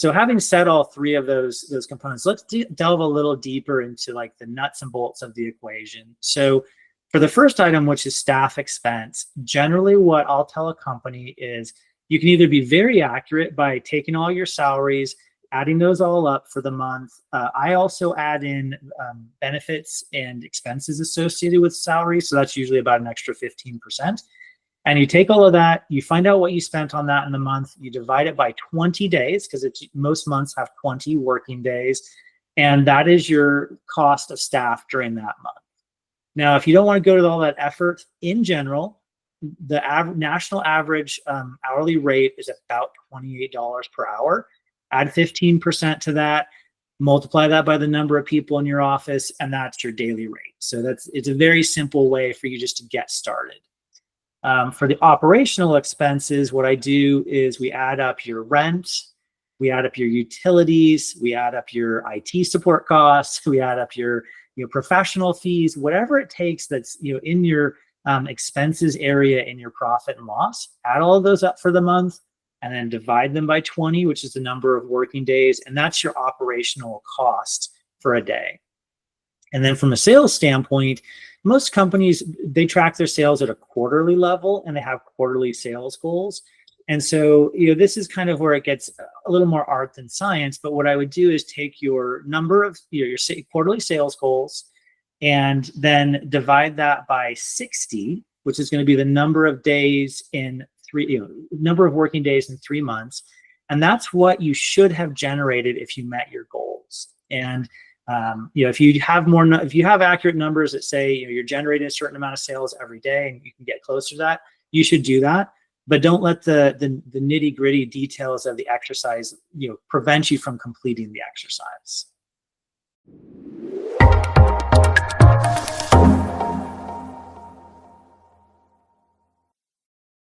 So having said all three of those components, let's delve a little deeper into like the nuts and bolts of the equation. So for the first item, which is staff expense, generally what I'll tell a company is you can either be very accurate by taking all your salaries, adding those all up for the month. I also add in benefits and expenses associated with salary. So that's usually about an extra 15%. And you take all of that, you find out what you spent on that in the month, you divide it by 20 days, because most months have 20 working days, and that is your cost of staff during that month. Now, if you don't want to go to all that effort, in general, the national average hourly rate is about $28 per hour. Add 15% to that, multiply that by the number of people in your office, and that's your daily rate. So it's a very simple way for you just to get started. For the operational expenses, what I do is we add up your rent, we add up your utilities, we add up your IT support costs, we add up your professional fees, whatever it takes that's in your expenses area in your profit and loss. Add all of those up for the month, and then divide them by 20, which is the number of working days, and that's your operational cost for a day. And then from a sales standpoint, most companies, they track their sales at a quarterly level, and they have quarterly sales goals. And so, this is kind of where it gets a little more art than science. But what I would do is take your number of your quarterly sales goals and then divide that by 60, which is going to be the number of days in number of working days in 3 months. And that's what you should have generated if you met your goals. And if you have accurate numbers that say you're generating a certain amount of sales every day and you can get closer to that, you should do that. But don't let the nitty gritty details of the exercise prevent you from completing the exercise.